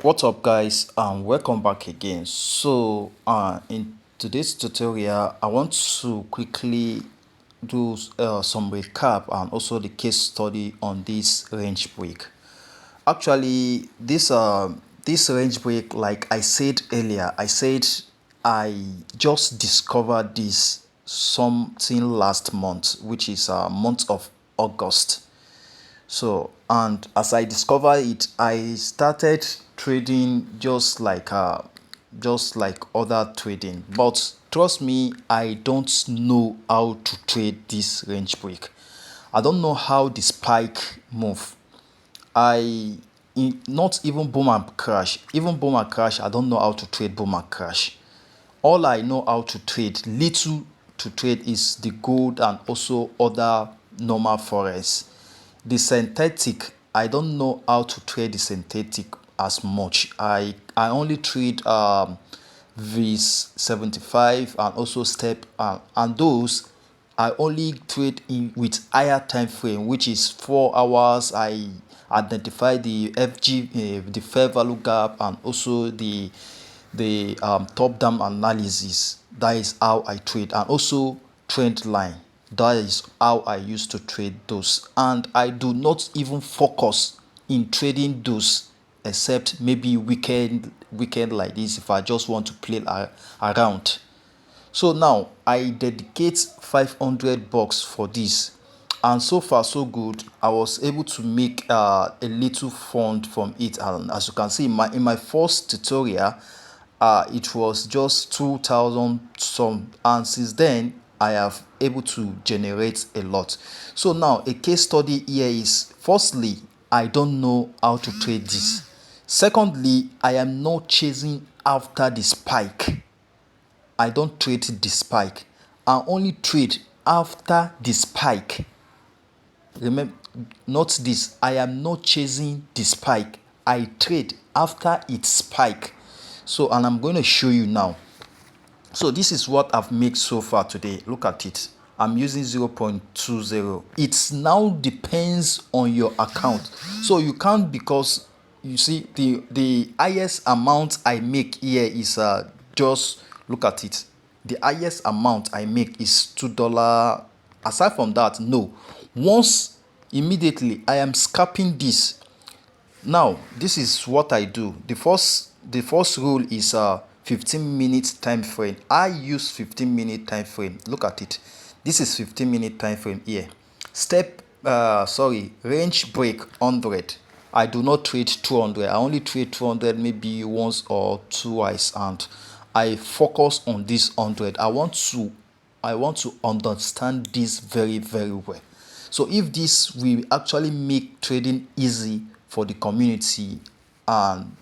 What's up, guys, and welcome back again. In today's tutorial I want to quickly do some recap and also the case study on this range break. Actually, this range break, like I said earlier, I just discovered this something last month, which is month of August. So, and as I discovered it, I started trading just like other trading. But trust me, I don't know how to trade this range break. I don't know how the spike move. Not even boom and crash. Even boom and crash, I don't know how to trade boom and crash. All I know how to trade, little to trade, is the gold and also other normal forex. The synthetic, I don't know how to trade the synthetic as much. I only trade VIS 75 and also step, and those I only trade in with higher time frame, which is 4 hours. I identify the FG, the fair value gap, and also the top down analysis. That is how I trade, and also trend line. That is how I used to trade those, and I do not even focus in trading those except maybe weekend like this, if I just want to play around. So now I dedicate 500 bucks for this, and so far so good. I was able to make a little fund from it, and as you can see in my first tutorial, it was just 2,000 some, and since then I have able to generate a lot. So now a case study here is: firstly, I don't know how to trade this. Secondly, I am not chasing after the spike. I don't trade the spike. I only trade after the spike. Remember, not this. I am not chasing the spike. I trade after its spike. So, and I'm going to show you now. So this is what I've made so far today. Look at it. I'm using 0.20. It now depends on your account. So you can't, because you see the highest amount I make here is just look at it. The highest amount I make is $2. Aside from that, no. Once immediately I am scalping this. Now this is what I do. The first rule is 15 minutes time frame. I use 15-minute time frame. Look at it. This is 15-minute time frame here. Range break 100. I do not trade 200. I only trade 200 maybe once or twice, and I focus on this 100. I want to understand this very very well. So if this will actually make trading easy for the community, and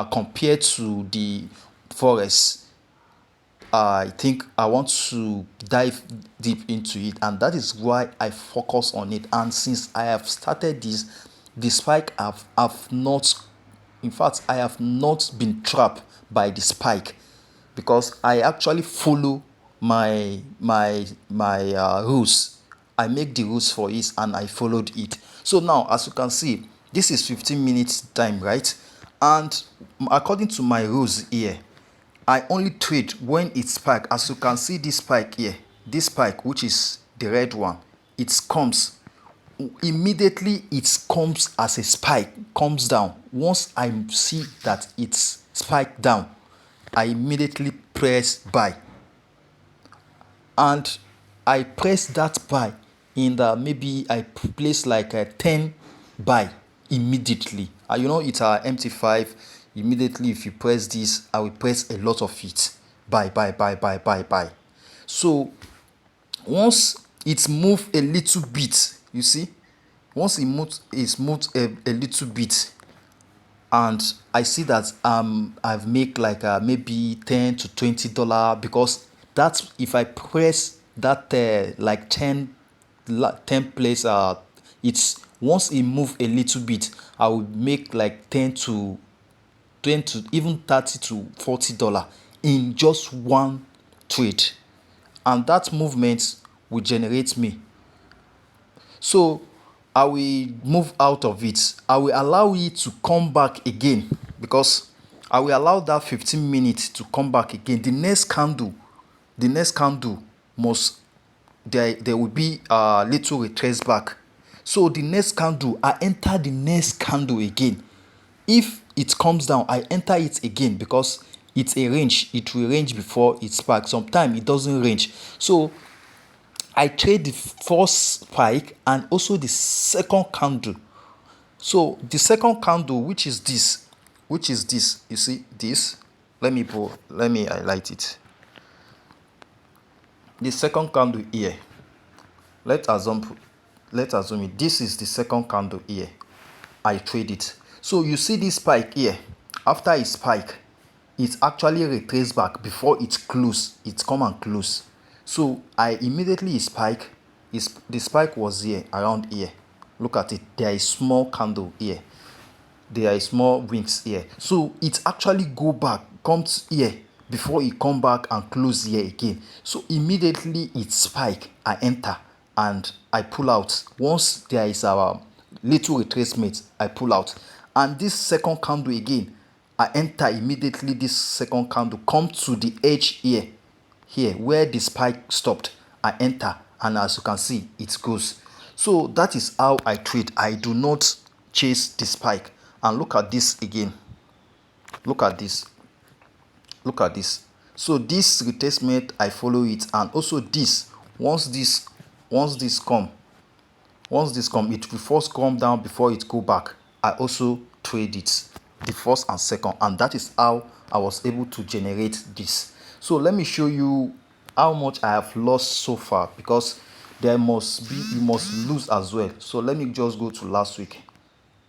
compared to the forex, I think I want to dive deep into it, and that is why I focus on it. And since I have started this, the spike have not, in fact, I have not been trapped by the spike, because I actually follow my rules. I make the rules for it and I followed it. So now, as you can see, this is 15 minutes time, right? And according to my rules here, I only trade when it spike. As you can see, this spike here, this spike, which is the red one, it comes immediately. It comes as a spike, comes down. Once I see that it's spiked down, I immediately press buy, and I press that buy in the, maybe I place like a 10 buy immediately. It's our MT5. Immediately, if you press this, I will press a lot of it. Buy, buy, buy, buy, buy, buy. So once it move a little bit, you see, once it's moved a little bit, and I see that I've made like maybe $10 to $20, because that's if I press that like 10 place, it's once it move a little bit, I will make like 10 to 20, even 30 to $40 in just one trade, and that movement will generate me. So I will move out of it. I will allow it to come back again. because I will allow that 15 minutes to come back again. The next candle must, there will be a little retrace back. So the next candle, I enter the next candle again. If it comes down, I enter it again, because it's a range. It will range before it spikes. Sometimes it doesn't range. So I trade the first spike and also the second candle. So the second candle, which is this, you see this, let me highlight it. The second candle here, let's assume it, this is the second candle here. I trade it. So you see this spike here. After it spike, it actually retrace back before it close. It come and close. So I immediately spike. The spike was here, around here. Look at it. There is small candle here. There is small wings here. So it actually go back, comes here before it come back and close here again. So immediately it spike, I enter and I pull out. Once there is our little retracement, I pull out. And this second candle again, I enter immediately. This second candle come to the edge here where the spike stopped. I enter, and as you can see, it goes. So that is how I trade. I do not chase the spike. And look at this again. Look at this. So this retracement, I follow it. And also this, once this come, it will first come down before it go back. I also trade it, the first and second, and that is how I was able to generate this. So let me show you how much I have lost so far, because you must lose as well. So let me just go to last week.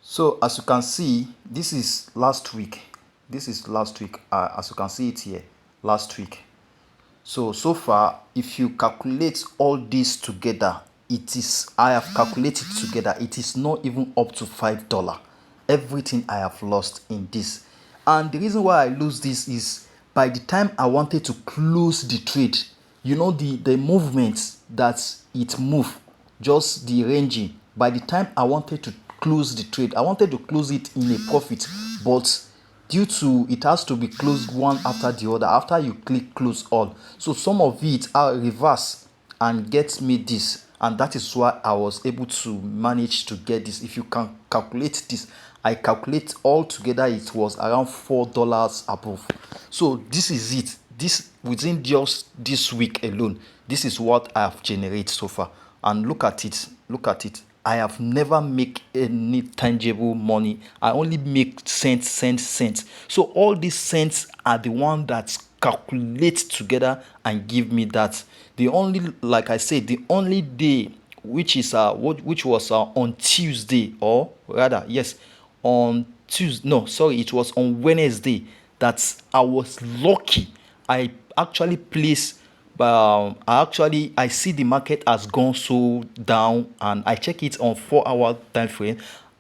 So as you can see, this is last week. As you can see it here, last week. So far, if you calculate all this together, I have calculated together, it is not even up to $5. Everything I have lost in this. And the reason why I lose this is, by the time I wanted to close the trade, you know, the movement that it move, just the ranging. By the time I wanted to close the trade, I wanted to close it in a profit, but due to it has to be closed one after the other after you click close all, so some of it are reverse and get me this, and that is why I was able to manage to get this. If you can calculate this, I calculate all together, it was around $4 above. So this is it. This, within just this week alone, this is what I have generated so far. And look at it. I have never make any tangible money. I only make cents. So all these cents are the one that calculate together and give me that. The only, like I said, the only day which was on Tuesday, or rather, yes, on Tuesday. No, sorry, it was on Wednesday that I was lucky. I actually placed, I see the market has gone so down, and I check it on 4-hour time frame.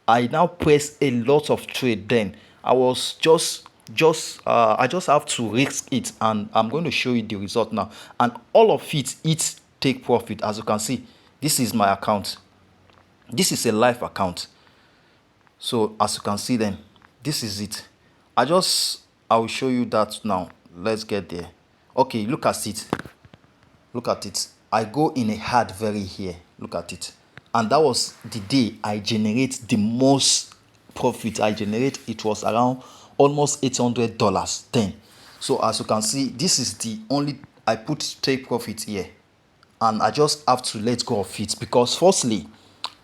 I now press a lot of trade. Then I was I just have to risk it, and I'm going to show you the result now. And all of it take profit. As you can see, this is my account. This is a live account. So as you can see, then this is it. I will show you that now. Let's get there. Okay, look at it. I go in a hard very here. Look at it. And that was the day I generate the most profit. It was around almost $800 then. So as you can see, this is the only, I put take profit here, and I just have to let go of it, because firstly,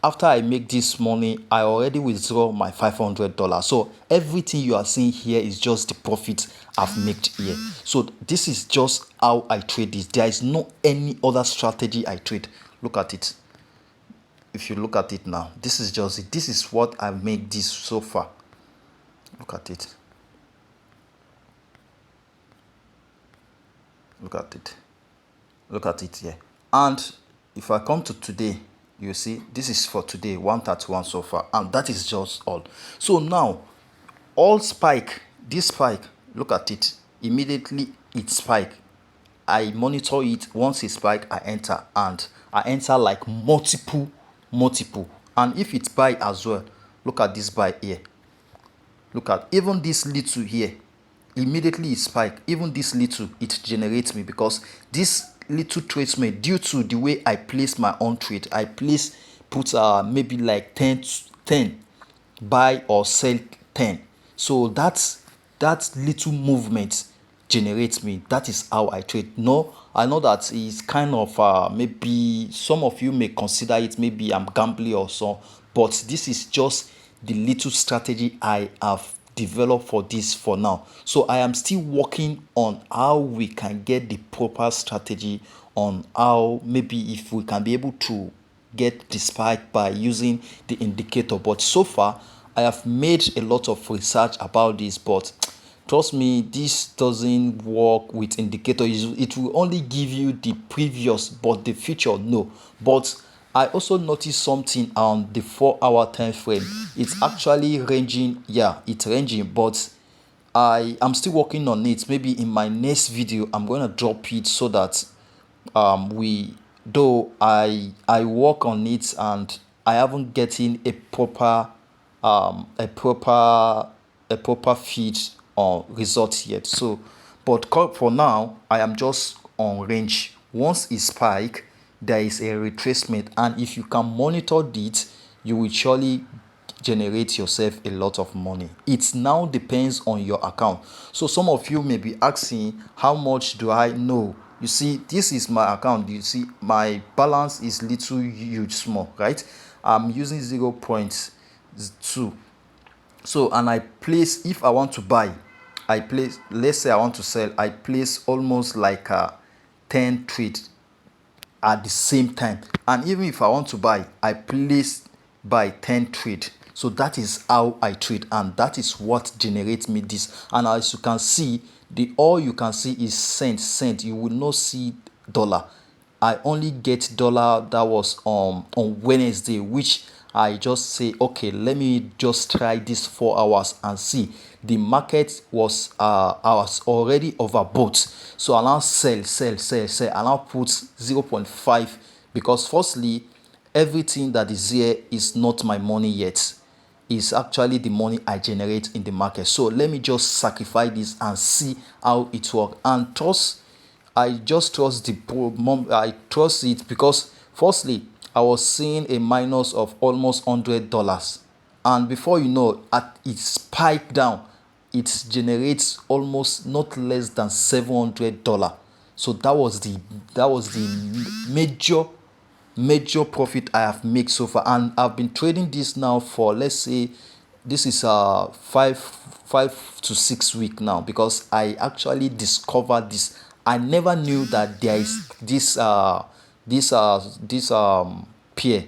after I make this money, I already withdraw my $500. So everything you are seeing here is just the profit I've made here. So this is just how I trade this. There is no any other strategy I trade. Look at it. If you look at it now, this is just it. This is what I made this so far. Look at it. Look at it here. And if I come to today, you see, this is for today, 131 so far, and that is just all. So now, all spike, this spike, look at it, immediately it spike. I monitor it. Once it spike, I enter, and I enter like multiple. And if it's buy as well, look at this buy here. Look at even this little here, immediately it spike. Even this little, it generates me, because this little trades me due to the way I place my own trade. I place put maybe like 10 buy or sell 10. So that little movement generates me. That is how I trade. No, I know that is kind of maybe some of you may consider it maybe I'm gambling or so, but this is just the little strategy I have developed for this for now. So I am still working on how we can get the proper strategy, on how maybe if we can be able to get the spike by using the indicator. But so far I have made a lot of research about this, but trust me, this doesn't work with indicator. It will only give you the previous, but the future no. But I also noticed something on the 4-hour time frame. It's actually ranging. Yeah, it's ranging, but I am still working on it. Maybe in my next video I'm going to drop it, so that we though I work on it and I haven't getting a proper a proper feed or result yet. So but for now I am just on range. Once it spike, there is a retracement, and if you can monitor it, you will surely generate yourself a lot of money. It now depends on your account. So some of you may be asking, how much do I know? You see, this is my account. You see my balance is little huge small, right? I'm using 0.2. So and I place, if I want to buy, I place, let's say I want to sell, I place almost like 10 trades at the same time. And even if I want to buy, I place by 10 trade. So that is how I trade, and that is what generates me this. And as you can see, the all you can see is cent. You will not see dollar. I only get dollar. That was on Wednesday, which I just say, okay, let me just try this 4 hours and see. The market was I was already overbought, so I now sell. I now put 0.5, because firstly, everything that is here is not my money yet. Is actually the money I generate in the market. So let me just sacrifice this and see how it works. And trust, I just trust I trust it, because firstly I was seeing a minus of almost $100, and before you know, at it spiked down, it generates almost not less than $700. So that was the major profit I have made so far, and I've been trading this now for, let's say, this is 5 to 6 week now, because I actually discovered this. I never knew that there is this peer.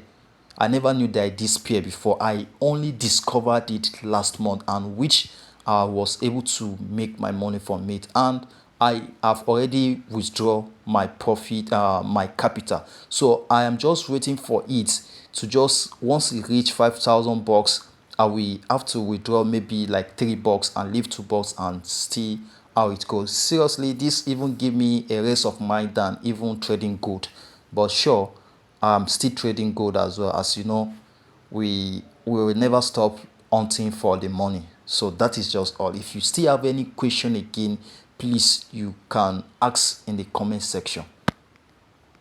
I never knew that this peer before. I only discovered it last month, and which I was able to make my money from it, and I have already withdrawn my profit, my capital. So I am just waiting for it to just, once it reach $5,000, I will have to withdraw maybe like $3 and leave $2 and see how it goes. Seriously, this even give me a rest of mind than even trading gold. But sure, I'm still trading gold as well. As you know, we will never stop hunting for the money. So that is just all. If you still have any question again, please, you can ask in the comment section.